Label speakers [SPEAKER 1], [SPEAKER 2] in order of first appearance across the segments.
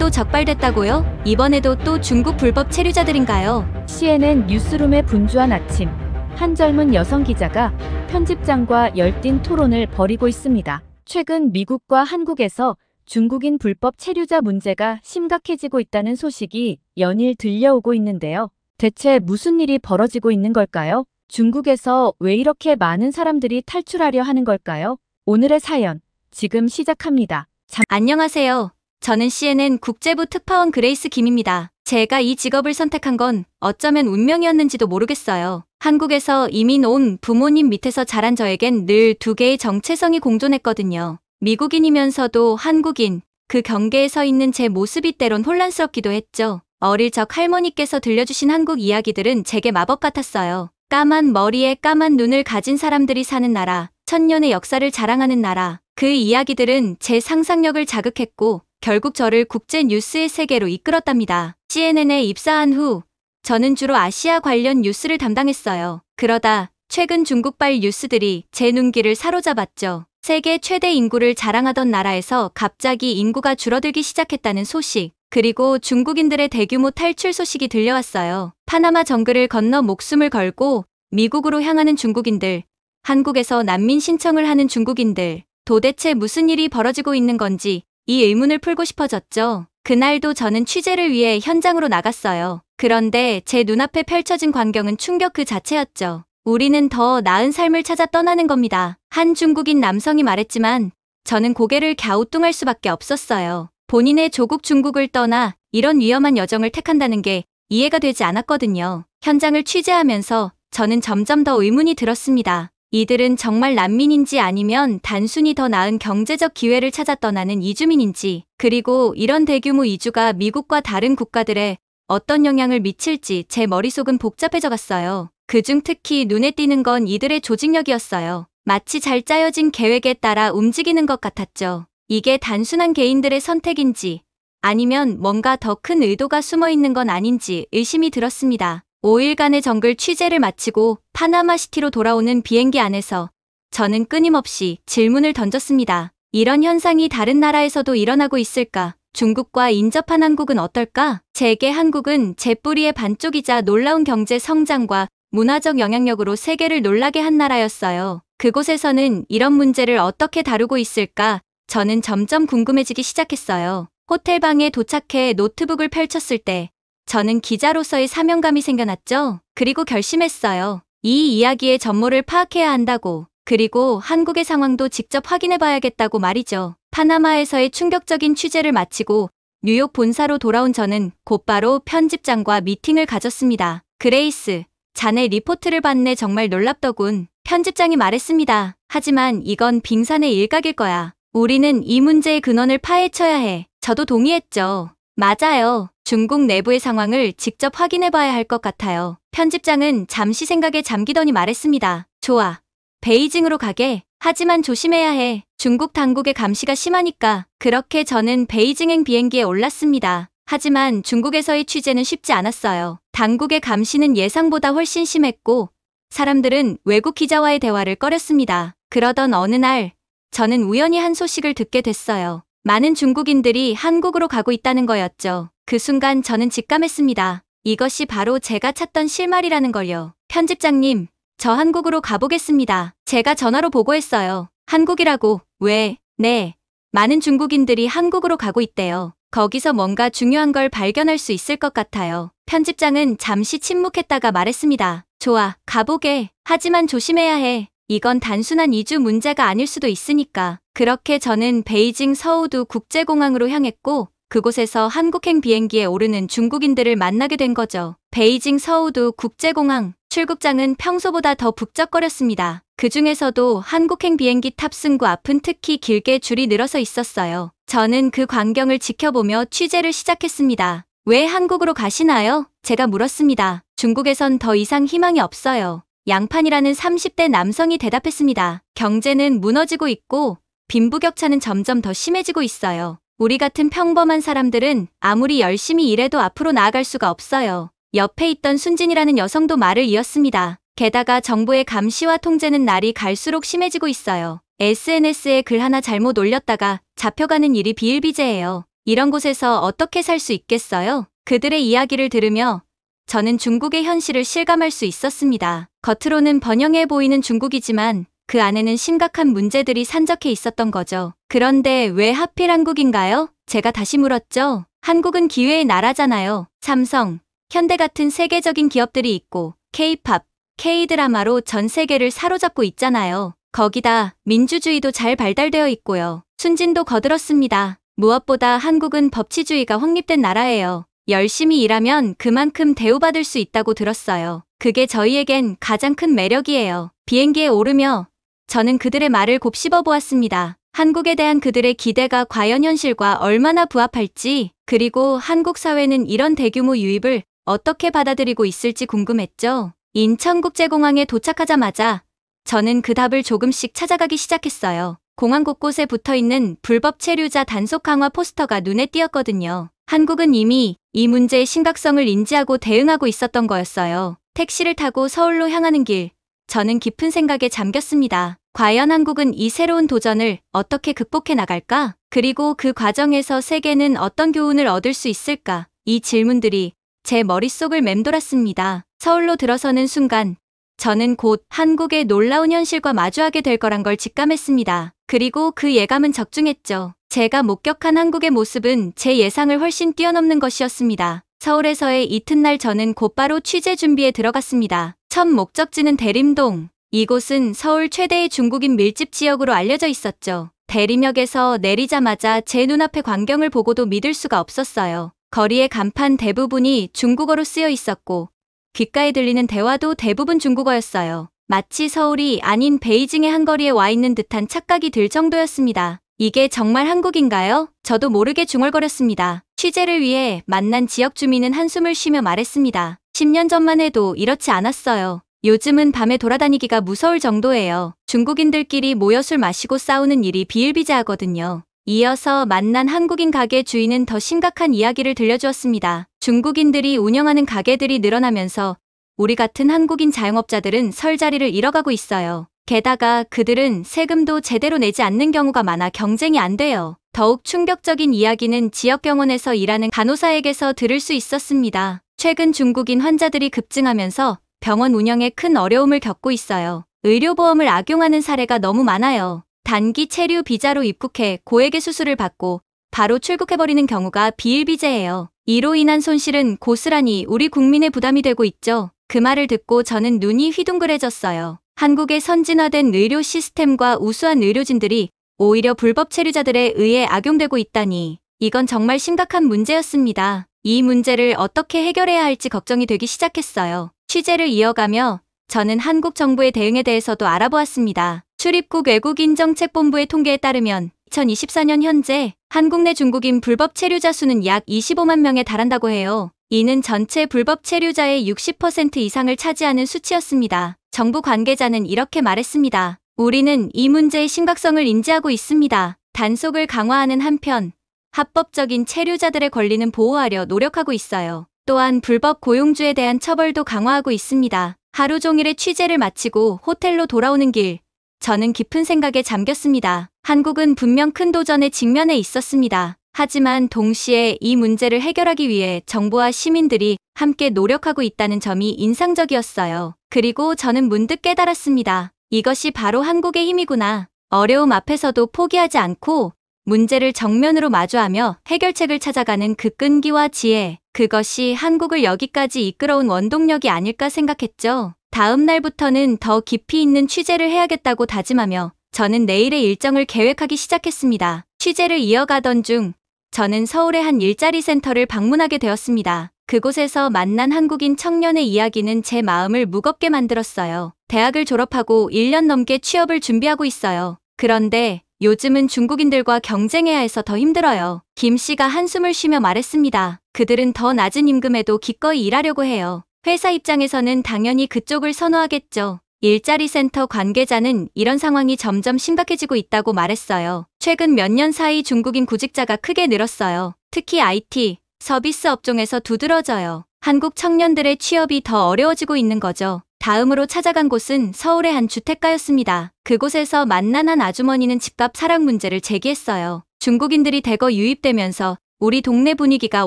[SPEAKER 1] 또 적발됐다고요? 이번에도 또 중국 불법 체류자들인가요?
[SPEAKER 2] CNN 뉴스룸의 분주한 아침. 한 젊은 여성 기자가 편집장과 열띤 토론을 벌이고 있습니다. 최근 미국과 한국에서 중국인 불법 체류자 문제가 심각해지고 있다는 소식이 연일 들려오고 있는데요. 대체 무슨 일이 벌어지고 있는 걸까요? 중국에서 왜 이렇게 많은 사람들이 탈출하려 하는 걸까요? 오늘의 사연, 지금 시작합니다.
[SPEAKER 1] 안녕하세요. 저는 CNN 국제부 특파원 그레이스 김입니다. 제가 이 직업을 선택한 건 어쩌면 운명이었는지도 모르겠어요. 한국에서 이민 온 부모님 밑에서 자란 저에겐 늘 두 개의 정체성이 공존했거든요. 미국인이면서도 한국인, 그 경계에 서 있는 제 모습이 때론 혼란스럽기도 했죠. 어릴 적 할머니께서 들려주신 한국 이야기들은 제게 마법 같았어요. 까만 머리에 까만 눈을 가진 사람들이 사는 나라, 천년의 역사를 자랑하는 나라. 그 이야기들은 제 상상력을 자극했고 결국 저를 국제 뉴스의 세계로 이끌었답니다. CNN에 입사한 후 저는 주로 아시아 관련 뉴스를 담당했어요. 그러다 최근 중국발 뉴스들이 제 눈길을 사로잡았죠. 세계 최대 인구를 자랑하던 나라에서 갑자기 인구가 줄어들기 시작했다는 소식, 그리고 중국인들의 대규모 탈출 소식이 들려왔어요. 파나마 정글을 건너 목숨을 걸고 미국으로 향하는 중국인들, 한국에서 난민 신청을 하는 중국인들, 도대체 무슨 일이 벌어지고 있는 건지 이 의문을 풀고 싶어졌죠. 그날도 저는 취재를 위해 현장으로 나갔어요. 그런데 제 눈앞에 펼쳐진 광경은 충격 그 자체였죠. 우리는 더 나은 삶을 찾아 떠나는 겁니다. 한 중국인 남성이 말했지만 저는 고개를 갸우뚱할 수밖에 없었어요. 본인의 조국 중국을 떠나 이런 위험한 여정을 택한다는 게 이해가 되지 않았거든요. 현장을 취재하면서 저는 점점 더 의문이 들었습니다. 이들은 정말 난민인지 아니면 단순히 더 나은 경제적 기회를 찾아 떠나는 이주민인지, 그리고 이런 대규모 이주가 미국과 다른 국가들에 어떤 영향을 미칠지 제 머릿속은 복잡해져 갔어요. 그중 특히 눈에 띄는 건 이들의 조직력이었어요. 마치 잘 짜여진 계획에 따라 움직이는 것 같았죠. 이게 단순한 개인들의 선택인지 아니면 뭔가 더 큰 의도가 숨어 있는 건 아닌지 의심이 들었습니다. 5일간의 정글 취재를 마치고 파나마시티로 돌아오는 비행기 안에서 저는 끊임없이 질문을 던졌습니다. 이런 현상이 다른 나라에서도 일어나고 있을까? 중국과 인접한 한국은 어떨까? 제게 한국은 제 뿌리의 반쪽이자 놀라운 경제 성장과 문화적 영향력으로 세계를 놀라게 한 나라였어요. 그곳에서는 이런 문제를 어떻게 다루고 있을까? 저는 점점 궁금해지기 시작했어요. 호텔방에 도착해 노트북을 펼쳤을 때 저는 기자로서의 사명감이 생겨났죠. 그리고 결심했어요. 이 이야기의 전모를 파악해야 한다고. 그리고 한국의 상황도 직접 확인해봐야겠다고 말이죠. 파나마에서의 충격적인 취재를 마치고 뉴욕 본사로 돌아온 저는 곧바로 편집장과 미팅을 가졌습니다. 그레이스, 자네 리포트를 봤네. 정말 놀랍더군. 편집장이 말했습니다. 하지만 이건 빙산의 일각일 거야. 우리는 이 문제의 근원을 파헤쳐야 해. 저도 동의했죠. 맞아요. 중국 내부의 상황을 직접 확인해봐야 할 것 같아요. 편집장은 잠시 생각에 잠기더니 말했습니다. 좋아. 베이징으로 가게. 하지만 조심해야 해. 중국 당국의 감시가 심하니까. 그렇게 저는 베이징행 비행기에 올랐습니다. 하지만 중국에서의 취재는 쉽지 않았어요. 당국의 감시는 예상보다 훨씬 심했고 사람들은 외국 기자와의 대화를 꺼렸습니다. 그러던 어느 날 저는 우연히 한 소식을 듣게 됐어요. 많은 중국인들이 한국으로 가고 있다는 거였죠. 그 순간 저는 직감했습니다. 이것이 바로 제가 찾던 실마리라는 걸요. 편집장님, 저 한국으로 가보겠습니다. 제가 전화로 보고했어요. 한국이라고? 왜? 네. 많은 중국인들이 한국으로 가고 있대요. 거기서 뭔가 중요한 걸 발견할 수 있을 것 같아요. 편집장은 잠시 침묵했다가 말했습니다. 좋아, 가보게. 하지만 조심해야 해. 이건 단순한 이주 문제가 아닐 수도 있으니까. 그렇게 저는 베이징 서우두 국제공항으로 향했고 그곳에서 한국행 비행기에 오르는 중국인들을 만나게 된 거죠. 베이징 서우두 국제공항 출국장은 평소보다 더 북적거렸습니다. 그 중에서도 한국행 비행기 탑승구 앞은 특히 길게 줄이 늘어서 있었어요. 저는 그 광경을 지켜보며 취재를 시작했습니다. 왜 한국으로 가시나요? 제가 물었습니다. 중국에선 더 이상 희망이 없어요. 양판이라는 30대 남성이 대답했습니다. 경제는 무너지고 있고 빈부격차는 점점 더 심해지고 있어요. 우리 같은 평범한 사람들은 아무리 열심히 일해도 앞으로 나아갈 수가 없어요. 옆에 있던 순진이라는 여성도 말을 이었습니다. 게다가 정부의 감시와 통제는 날이 갈수록 심해지고 있어요. SNS에 글 하나 잘못 올렸다가 잡혀가는 일이 비일비재해요. 이런 곳에서 어떻게 살 수 있겠어요? 그들의 이야기를 들으며 저는 중국의 현실을 실감할 수 있었습니다. 겉으로는 번영해 보이는 중국이지만 그 안에는 심각한 문제들이 산적해 있었던 거죠. 그런데 왜 하필 한국인가요? 제가 다시 물었죠. 한국은 기회의 나라잖아요. 삼성, 현대 같은 세계적인 기업들이 있고 K-팝, K-드라마로 전 세계를 사로잡고 있잖아요. 거기다 민주주의도 잘 발달되어 있고요. 순진도 거들었습니다. 무엇보다 한국은 법치주의가 확립된 나라예요. 열심히 일하면 그만큼 대우받을 수 있다고 들었어요. 그게 저희에겐 가장 큰 매력이에요. 비행기에 오르며 저는 그들의 말을 곱씹어 보았습니다. 한국에 대한 그들의 기대가 과연 현실과 얼마나 부합할지, 그리고 한국 사회는 이런 대규모 유입을 어떻게 받아들이고 있을지 궁금했죠. 인천국제공항에 도착하자마자 저는 그 답을 조금씩 찾아가기 시작했어요. 공항 곳곳에 붙어있는 불법 체류자 단속 강화 포스터가 눈에 띄었거든요. 한국은 이미 이 문제의 심각성을 인지하고 대응하고 있었던 거였어요. 택시를 타고 서울로 향하는 길, 저는 깊은 생각에 잠겼습니다. 과연 한국은 이 새로운 도전을 어떻게 극복해 나갈까? 그리고 그 과정에서 세계는 어떤 교훈을 얻을 수 있을까? 이 질문들이 제 머릿속을 맴돌았습니다. 서울로 들어서는 순간 저는 곧 한국의 놀라운 현실과 마주하게 될 거란 걸 직감했습니다. 그리고 그 예감은 적중했죠. 제가 목격한 한국의 모습은 제 예상을 훨씬 뛰어넘는 것이었습니다. 서울에서의 이튿날 저는 곧바로 취재 준비에 들어갔습니다. 첫 목적지는 대림동. 이곳은 서울 최대의 중국인 밀집 지역으로 알려져 있었죠. 대림역에서 내리자마자 제 눈앞의 광경을 보고도 믿을 수가 없었어요. 거리의 간판 대부분이 중국어로 쓰여 있었고 귓가에 들리는 대화도 대부분 중국어였어요. 마치 서울이 아닌 베이징의 한 거리에 와 있는 듯한 착각이 들 정도였습니다. 이게 정말 한국인가요? 저도 모르게 중얼거렸습니다. 취재를 위해 만난 지역 주민은 한숨을 쉬며 말했습니다. 10년 전만 해도 이렇지 않았어요. 요즘은 밤에 돌아다니기가 무서울 정도예요. 중국인들끼리 모여 술 마시고 싸우는 일이 비일비재하거든요. 이어서 만난 한국인 가게 주인은 더 심각한 이야기를 들려주었습니다. 중국인들이 운영하는 가게들이 늘어나면서 우리 같은 한국인 자영업자들은 설 자리를 잃어가고 있어요. 게다가 그들은 세금도 제대로 내지 않는 경우가 많아 경쟁이 안 돼요. 더욱 충격적인 이야기는 지역 병원에서 일하는 간호사에게서 들을 수 있었습니다. 최근 중국인 환자들이 급증하면서 병원 운영에 큰 어려움을 겪고 있어요. 의료보험을 악용하는 사례가 너무 많아요. 단기 체류 비자로 입국해 고액의 수술을 받고 바로 출국해버리는 경우가 비일비재해요. 이로 인한 손실은 고스란히 우리 국민의 부담이 되고 있죠. 그 말을 듣고 저는 눈이 휘둥그레졌어요. 한국의 선진화된 의료 시스템과 우수한 의료진들이 오히려 불법 체류자들에 의해 악용되고 있다니, 이건 정말 심각한 문제였습니다. 이 문제를 어떻게 해결해야 할지 걱정이 되기 시작했어요. 취재를 이어가며 저는 한국 정부의 대응에 대해서도 알아보았습니다. 출입국 외국인정책본부의 통계에 따르면 2024년 현재 한국 내 중국인 불법 체류자 수는 약 25만 명에 달한다고 해요. 이는 전체 불법 체류자의 60% 이상을 차지하는 수치였습니다. 정부 관계자는 이렇게 말했습니다. 우리는 이 문제의 심각성을 인지하고 있습니다. 단속을 강화하는 한편 합법적인 체류자들의 권리는 보호하려 노력하고 있어요. 또한 불법 고용주에 대한 처벌도 강화하고 있습니다. 하루 종일의 취재를 마치고 호텔로 돌아오는 길, 저는 깊은 생각에 잠겼습니다. 한국은 분명 큰 도전에 직면해 있었습니다. 하지만 동시에 이 문제를 해결하기 위해 정부와 시민들이 함께 노력하고 있다는 점이 인상적이었어요. 그리고 저는 문득 깨달았습니다. 이것이 바로 한국의 힘이구나. 어려움 앞에서도 포기하지 않고 문제를 정면으로 마주하며 해결책을 찾아가는 그 끈기와 지혜, 그것이 한국을 여기까지 이끌어온 원동력이 아닐까 생각했죠. 다음 날부터는 더 깊이 있는 취재를 해야겠다고 다짐하며 저는 내일의 일정을 계획하기 시작했습니다. 취재를 이어가던 중 저는 서울의 한 일자리 센터를 방문하게 되었습니다. 그곳에서 만난 한국인 청년의 이야기는 제 마음을 무겁게 만들었어요. 대학을 졸업하고 1년 넘게 취업을 준비하고 있어요. 그런데 요즘은 중국인들과 경쟁해야 해서 더 힘들어요. 김 씨가 한숨을 쉬며 말했습니다. 그들은 더 낮은 임금에도 기꺼이 일하려고 해요. 회사 입장에서는 당연히 그쪽을 선호하겠죠. 일자리 센터 관계자는 이런 상황이 점점 심각해지고 있다고 말했어요. 최근 몇 년 사이 중국인 구직자가 크게 늘었어요. 특히 IT, 서비스 업종에서 두드러져요. 한국 청년들의 취업이 더 어려워지고 있는 거죠. 다음으로 찾아간 곳은 서울의 한 주택가였습니다. 그곳에서 만난 한 아주머니는 집값 하락 문제를 제기했어요. 중국인들이 대거 유입되면서 우리 동네 분위기가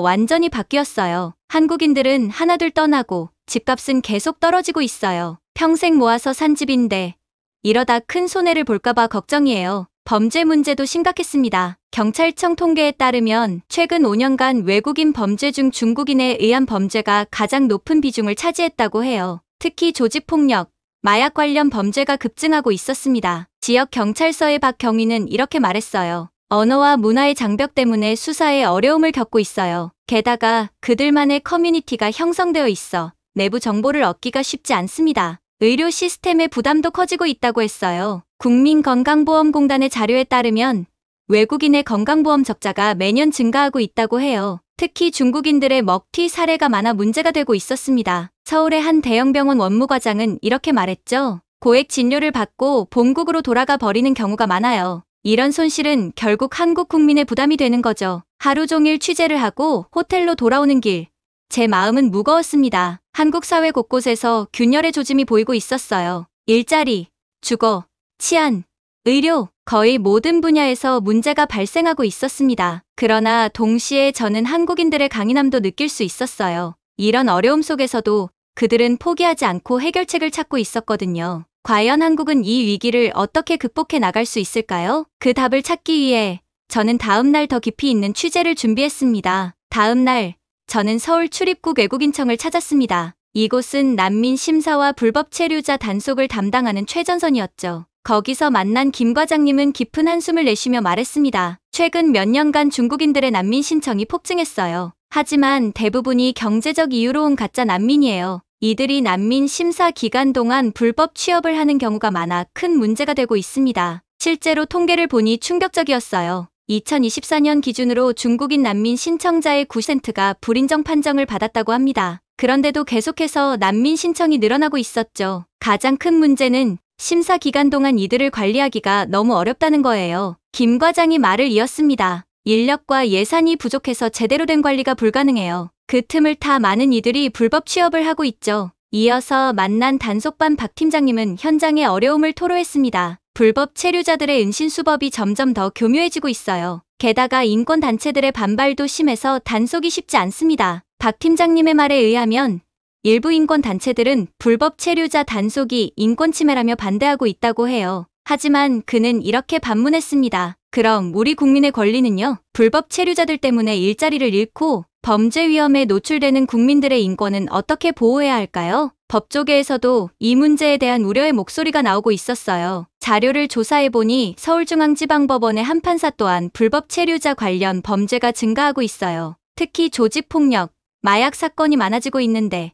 [SPEAKER 1] 완전히 바뀌었어요. 한국인들은 하나둘 떠나고 집값은 계속 떨어지고 있어요. 평생 모아서 산 집인데 이러다 큰 손해를 볼까봐 걱정이에요. 범죄 문제도 심각했습니다. 경찰청 통계에 따르면 최근 5년간 외국인 범죄 중 중국인에 의한 범죄가 가장 높은 비중을 차지했다고 해요. 특히 조직폭력, 마약 관련 범죄가 급증하고 있었습니다. 지역 경찰서의 박경위는 이렇게 말했어요. 언어와 문화의 장벽 때문에 수사에 어려움을 겪고 있어요. 게다가 그들만의 커뮤니티가 형성되어 있어 내부 정보를 얻기가 쉽지 않습니다. 의료 시스템의 부담도 커지고 있다고 했어요. 국민건강보험공단의 자료에 따르면 외국인의 건강보험 적자가 매년 증가하고 있다고 해요. 특히 중국인들의 먹튀 사례가 많아 문제가 되고 있었습니다. 서울의 한 대형병원 원무과장은 이렇게 말했죠. 고액 진료를 받고 본국으로 돌아가 버리는 경우가 많아요. 이런 손실은 결국 한국 국민의 부담이 되는 거죠. 하루 종일 취재를 하고 호텔로 돌아오는 길, 제 마음은 무거웠습니다. 한국 사회 곳곳에서 균열의 조짐이 보이고 있었어요. 일자리, 주거, 치안, 의료, 거의 모든 분야에서 문제가 발생하고 있었습니다. 그러나 동시에 저는 한국인들의 강인함도 느낄 수 있었어요. 이런 어려움 속에서도 그들은 포기하지 않고 해결책을 찾고 있었거든요. 과연 한국은 이 위기를 어떻게 극복해 나갈 수 있을까요? 그 답을 찾기 위해 저는 다음 날 더 깊이 있는 취재를 준비했습니다. 다음 날 저는 서울 출입국 외국인청을 찾았습니다. 이곳은 난민 심사와 불법 체류자 단속을 담당하는 최전선이었죠. 거기서 만난 김 과장님은 깊은 한숨을 내쉬며 말했습니다. 최근 몇 년간 중국인들의 난민 신청이 폭증했어요. 하지만 대부분이 경제적 이유로 온 가짜 난민이에요. 이들이 난민 심사 기간 동안 불법 취업을 하는 경우가 많아 큰 문제가 되고 있습니다. 실제로 통계를 보니 충격적이었어요. 2024년 기준으로 중국인 난민 신청자의 9%가 불인정 판정을 받았다고 합니다. 그런데도 계속해서 난민 신청이 늘어나고 있었죠. 가장 큰 문제는 심사 기간 동안 이들을 관리하기가 너무 어렵다는 거예요. 김 과장이 말을 이었습니다. 인력과 예산이 부족해서 제대로 된 관리가 불가능해요. 그 틈을 타 많은 이들이 불법 취업을 하고 있죠. 이어서 만난 단속반 박 팀장님은 현장의 어려움을 토로했습니다. 불법 체류자들의 은신수법이 점점 더 교묘해지고 있어요. 게다가 인권단체들의 반발도 심해서 단속이 쉽지 않습니다. 박 팀장님의 말에 의하면 일부 인권단체들은 불법 체류자 단속이 인권침해라며 반대하고 있다고 해요. 하지만 그는 이렇게 반문했습니다. 그럼 우리 국민의 권리는요? 불법 체류자들 때문에 일자리를 잃고 범죄 위험에 노출되는 국민들의 인권은 어떻게 보호해야 할까요? 법조계에서도 이 문제에 대한 우려의 목소리가 나오고 있었어요. 자료를 조사해보니 서울중앙지방법원의 한 판사 또한 불법 체류자 관련 범죄가 증가하고 있어요. 특히 조직폭력, 마약 사건이 많아지고 있는데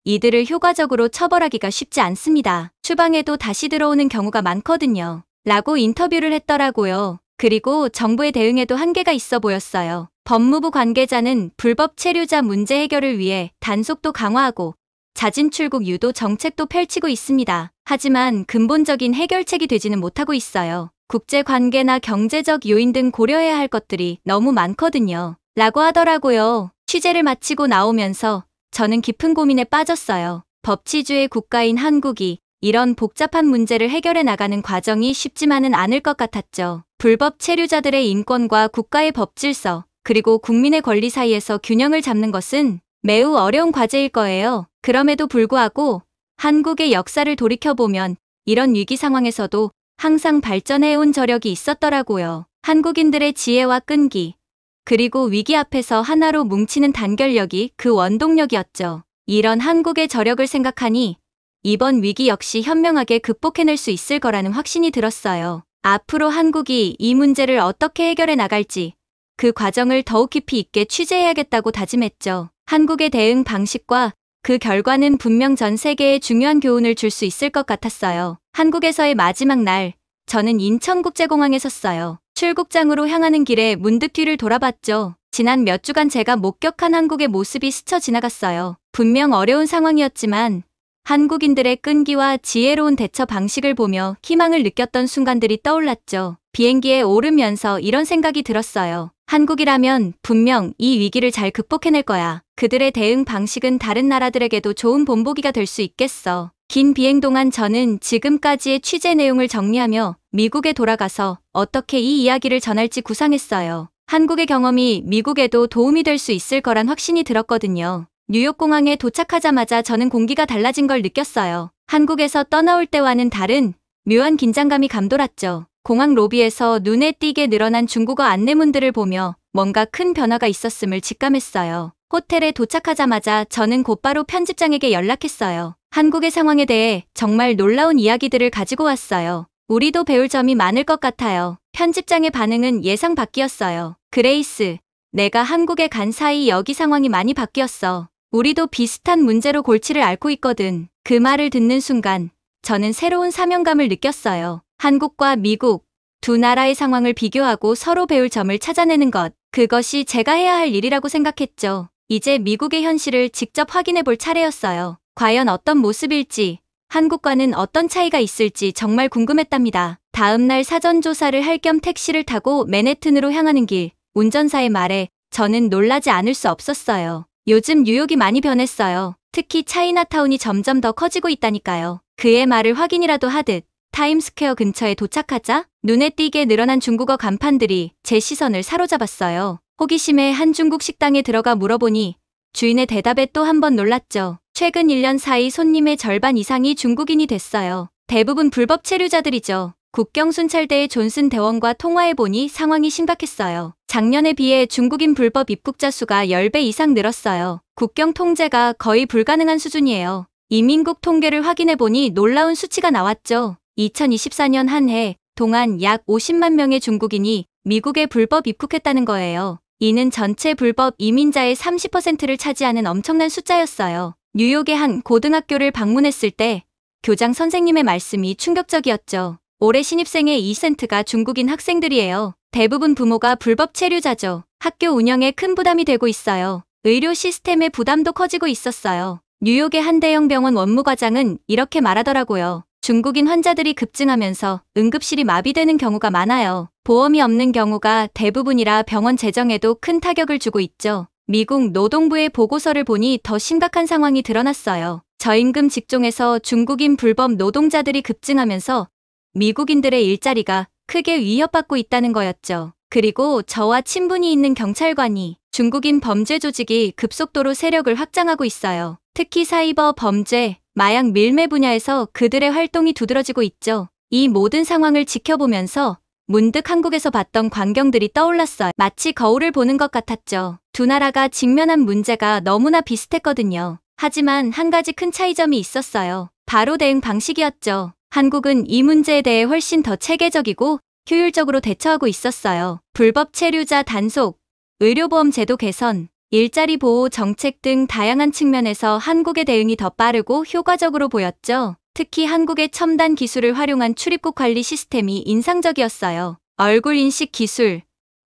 [SPEAKER 1] 이들을 효과적으로 처벌하기가 쉽지 않습니다. 추방에도 다시 들어오는 경우가 많거든요. 라고 인터뷰를 했더라고요. 그리고 정부의 대응에도 한계가 있어 보였어요. 법무부 관계자는 불법 체류자 문제 해결을 위해 단속도 강화하고 자진 출국 유도 정책도 펼치고 있습니다. 하지만 근본적인 해결책이 되지는 못하고 있어요. 국제 관계나 경제적 요인 등 고려해야 할 것들이 너무 많거든요. 라고 하더라고요. 취재를 마치고 나오면서 저는 깊은 고민에 빠졌어요. 법치주의 국가인 한국이 이런 복잡한 문제를 해결해 나가는 과정이 쉽지만은 않을 것 같았죠. 불법 체류자들의 인권과 국가의 법질서, 그리고 국민의 권리 사이에서 균형을 잡는 것은 매우 어려운 과제일 거예요. 그럼에도 불구하고 한국의 역사를 돌이켜보면 이런 위기 상황에서도 항상 발전해온 저력이 있었더라고요. 한국인들의 지혜와 끈기, 그리고 위기 앞에서 하나로 뭉치는 단결력이 그 원동력이었죠. 이런 한국의 저력을 생각하니 이번 위기 역시 현명하게 극복해낼 수 있을 거라는 확신이 들었어요. 앞으로 한국이 이 문제를 어떻게 해결해 나갈지 그 과정을 더욱 깊이 있게 취재해야겠다고 다짐했죠. 한국의 대응 방식과 그 결과는 분명 전 세계에 중요한 교훈을 줄 수 있을 것 같았어요. 한국에서의 마지막 날, 저는 인천국제공항에 섰어요. 출국장으로 향하는 길에 문득 뒤를 돌아봤죠. 지난 몇 주간 제가 목격한 한국의 모습이 스쳐 지나갔어요. 분명 어려운 상황이었지만 한국인들의 끈기와 지혜로운 대처 방식을 보며 희망을 느꼈던 순간들이 떠올랐죠. 비행기에 오르면서 이런 생각이 들었어요. 한국이라면 분명 이 위기를 잘 극복해낼 거야. 그들의 대응 방식은 다른 나라들에게도 좋은 본보기가 될 수 있겠어. 긴 비행 동안 저는 지금까지의 취재 내용을 정리하며 미국에 돌아가서 어떻게 이 이야기를 전할지 구상했어요. 한국의 경험이 미국에도 도움이 될 수 있을 거란 확신이 들었거든요. 뉴욕 공항에 도착하자마자 저는 공기가 달라진 걸 느꼈어요. 한국에서 떠나올 때와는 다른 묘한 긴장감이 감돌았죠. 공항 로비에서 눈에 띄게 늘어난 중국어 안내문들을 보며 뭔가 큰 변화가 있었음을 직감했어요. 호텔에 도착하자마자 저는 곧바로 편집장에게 연락했어요. 한국의 상황에 대해 정말 놀라운 이야기들을 가지고 왔어요. 우리도 배울 점이 많을 것 같아요. 편집장의 반응은 예상 밖이었어요. 그레이스, 내가 한국에 간 사이 여기 상황이 많이 바뀌었어. 우리도 비슷한 문제로 골치를 앓고 있거든. 그 말을 듣는 순간 저는 새로운 사명감을 느꼈어요. 한국과 미국, 두 나라의 상황을 비교하고 서로 배울 점을 찾아내는 것, 그것이 제가 해야 할 일이라고 생각했죠. 이제 미국의 현실을 직접 확인해 볼 차례였어요. 과연 어떤 모습일지, 한국과는 어떤 차이가 있을지 정말 궁금했답니다. 다음날 사전 조사를 할 겸 택시를 타고 맨해튼으로 향하는 길, 운전사의 말에 저는 놀라지 않을 수 없었어요. 요즘 뉴욕이 많이 변했어요. 특히 차이나타운이 점점 더 커지고 있다니까요. 그의 말을 확인이라도 하듯 타임스퀘어 근처에 도착하자 눈에 띄게 늘어난 중국어 간판들이 제 시선을 사로잡았어요. 호기심에 한 중국 식당에 들어가 물어보니 주인의 대답에 또 한 번 놀랐죠. 최근 1년 사이 손님의 절반 이상이 중국인이 됐어요. 대부분 불법 체류자들이죠. 국경 순찰대의 존슨 대원과 통화해보니 상황이 심각했어요. 작년에 비해 중국인 불법 입국자 수가 10배 이상 늘었어요. 국경 통제가 거의 불가능한 수준이에요. 이민국 통계를 확인해보니 놀라운 수치가 나왔죠. 2024년 한 해 동안 약 50만 명의 중국인이 미국에 불법 입국했다는 거예요. 이는 전체 불법 이민자의 30%를 차지하는 엄청난 숫자였어요. 뉴욕의 한 고등학교를 방문했을 때 교장 선생님의 말씀이 충격적이었죠. 올해 신입생의 2%가 중국인 학생들이에요. 대부분 부모가 불법 체류자죠. 학교 운영에 큰 부담이 되고 있어요. 의료 시스템의 부담도 커지고 있었어요. 뉴욕의 한 대형 병원 원무과장은 이렇게 말하더라고요. 중국인 환자들이 급증하면서 응급실이 마비되는 경우가 많아요. 보험이 없는 경우가 대부분이라 병원 재정에도 큰 타격을 주고 있죠. 미국 노동부의 보고서를 보니 더 심각한 상황이 드러났어요. 저임금 직종에서 중국인 불법 노동자들이 급증하면서 미국인들의 일자리가 크게 위협받고 있다는 거였죠. 그리고 저와 친분이 있는 경찰관이 중국인 범죄 조직이 급속도로 세력을 확장하고 있어요. 특히 사이버 범죄, 마약 밀매 분야에서 그들의 활동이 두드러지고 있죠. 이 모든 상황을 지켜보면서 문득 한국에서 봤던 광경들이 떠올랐어요. 마치 거울을 보는 것 같았죠. 두 나라가 직면한 문제가 너무나 비슷했거든요. 하지만 한 가지 큰 차이점이 있었어요. 바로 대응 방식이었죠. 한국은 이 문제에 대해 훨씬 더 체계적이고 효율적으로 대처하고 있었어요. 불법 체류자 단속, 의료보험 제도 개선, 일자리 보호 정책 등 다양한 측면에서 한국의 대응이 더 빠르고 효과적으로 보였죠. 특히 한국의 첨단 기술을 활용한 출입국 관리 시스템이 인상적이었어요. 얼굴 인식 기술,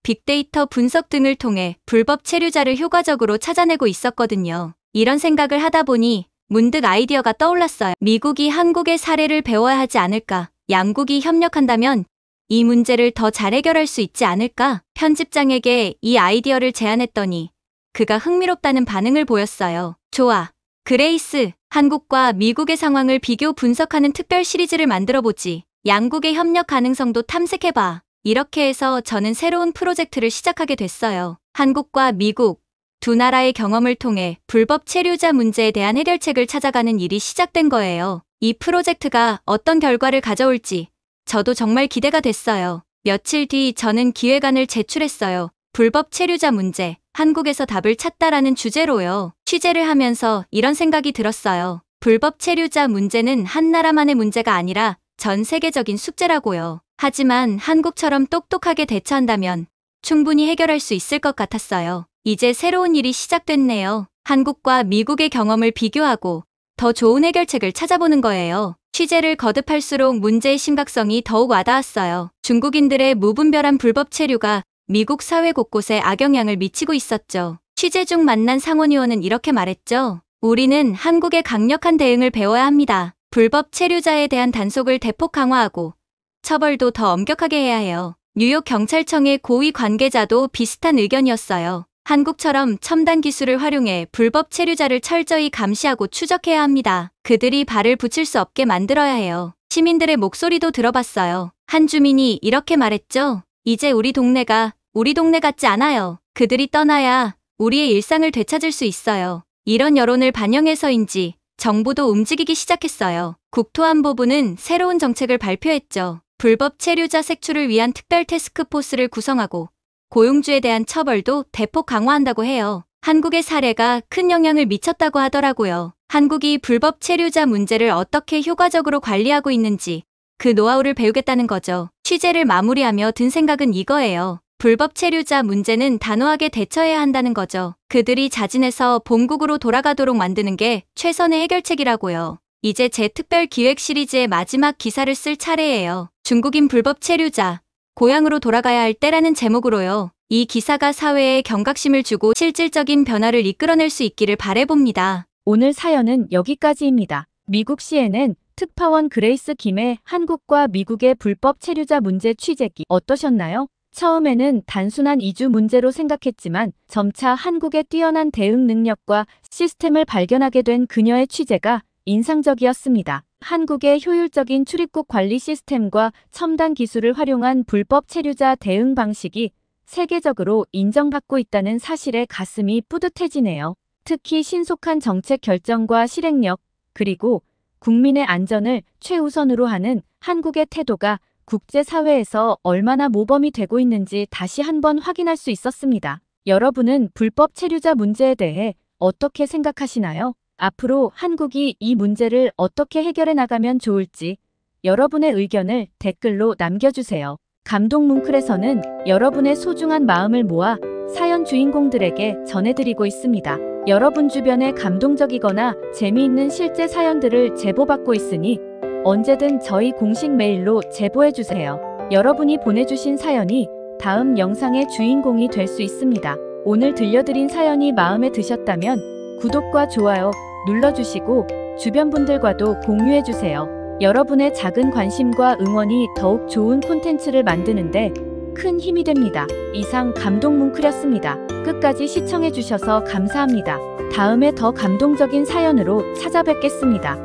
[SPEAKER 1] 빅데이터 분석 등을 통해 불법 체류자를 효과적으로 찾아내고 있었거든요. 이런 생각을 하다 보니 문득 아이디어가 떠올랐어요. 미국이 한국의 사례를 배워야 하지 않을까? 양국이 협력한다면 이 문제를 더 잘 해결할 수 있지 않을까? 편집장에게 이 아이디어를 제안했더니 그가 흥미롭다는 반응을 보였어요. 좋아. 그레이스, 한국과 미국의 상황을 비교 분석하는 특별 시리즈를 만들어보지. 양국의 협력 가능성도 탐색해봐. 이렇게 해서 저는 새로운 프로젝트를 시작하게 됐어요. 한국과 미국, 두 나라의 경험을 통해 불법 체류자 문제에 대한 해결책을 찾아가는 일이 시작된 거예요. 이 프로젝트가 어떤 결과를 가져올지 저도 정말 기대가 됐어요. 며칠 뒤 저는 기획안을 제출했어요. 불법 체류자 문제, 한국에서 답을 찾다라는 주제로요. 취재를 하면서 이런 생각이 들었어요. 불법 체류자 문제는 한 나라만의 문제가 아니라 전 세계적인 숙제라고요. 하지만 한국처럼 똑똑하게 대처한다면 충분히 해결할 수 있을 것 같았어요. 이제 새로운 일이 시작됐네요. 한국과 미국의 경험을 비교하고 더 좋은 해결책을 찾아보는 거예요. 취재를 거듭할수록 문제의 심각성이 더욱 와닿았어요. 중국인들의 무분별한 불법 체류가 미국 사회 곳곳에 악영향을 미치고 있었죠. 취재 중 만난 상원의원은 이렇게 말했죠. 우리는 한국의 강력한 대응을 배워야 합니다. 불법 체류자에 대한 단속을 대폭 강화하고 처벌도 더 엄격하게 해야 해요. 뉴욕 경찰청의 고위 관계자도 비슷한 의견이었어요. 한국처럼 첨단 기술을 활용해 불법 체류자를 철저히 감시하고 추적해야 합니다. 그들이 발을 붙일 수 없게 만들어야 해요. 시민들의 목소리도 들어봤어요. 한 주민이 이렇게 말했죠. 이제 우리 동네가 우리 동네 같지 않아요. 그들이 떠나야 우리의 일상을 되찾을 수 있어요. 이런 여론을 반영해서인지 정부도 움직이기 시작했어요. 국토안보부는 새로운 정책을 발표했죠. 불법 체류자 색출을 위한 특별 태스크포스를 구성하고 고용주에 대한 처벌도 대폭 강화한다고 해요. 한국의 사례가 큰 영향을 미쳤다고 하더라고요. 한국이 불법 체류자 문제를 어떻게 효과적으로 관리하고 있는지 그 노하우를 배우겠다는 거죠. 취재를 마무리하며 든 생각은 이거예요. 불법 체류자 문제는 단호하게 대처해야 한다는 거죠. 그들이 자진해서 본국으로 돌아가도록 만드는 게 최선의 해결책이라고요. 이제 제 특별 기획 시리즈의 마지막 기사를 쓸 차례예요. 중국인 불법 체류자, 고향으로 돌아가야 할 때라는 제목으로요. 이 기사가 사회에 경각심을 주고 실질적인 변화를 이끌어낼 수 있기를 바라봅니다.
[SPEAKER 2] 오늘 사연은 여기까지입니다. 미국 CNN 특파원 그레이스 김의 한국과 미국의 불법 체류자 문제 취재기 어떠셨나요? 처음에는 단순한 이주 문제로 생각했지만 점차 한국의 뛰어난 대응 능력과 시스템을 발견하게 된 그녀의 취재가 인상적이었습니다. 한국의 효율적인 출입국 관리 시스템과 첨단 기술을 활용한 불법 체류자 대응 방식이 세계적으로 인정받고 있다는 사실에 가슴이 뿌듯해지네요. 특히 신속한 정책 결정과 실행력, 그리고 국민의 안전을 최우선으로 하는 한국의 태도가 국제사회에서 얼마나 모범이 되고 있는지 다시 한번 확인할 수 있었습니다. 여러분은 불법 체류자 문제에 대해 어떻게 생각하시나요? 앞으로 한국이 이 문제를 어떻게 해결해 나가면 좋을지 여러분의 의견을 댓글로 남겨주세요. 감동뭉클에서는 여러분의 소중한 마음을 모아 사연 주인공들에게 전해드리고 있습니다. 여러분 주변에 감동적이거나 재미있는 실제 사연들을 제보받고 있으니 언제든 저희 공식 메일로 제보해주세요. 여러분이 보내주신 사연이 다음 영상의 주인공이 될 수 있습니다. 오늘 들려드린 사연이 마음에 드셨다면 구독과 좋아요 눌러주시고 주변 분들과도 공유해주세요. 여러분의 작은 관심과 응원이 더욱 좋은 콘텐츠를 만드는데 큰 힘이 됩니다. 이상 감동뭉클이었습니다. 끝까지 시청해주셔서 감사합니다. 다음에 더 감동적인 사연으로 찾아뵙겠습니다.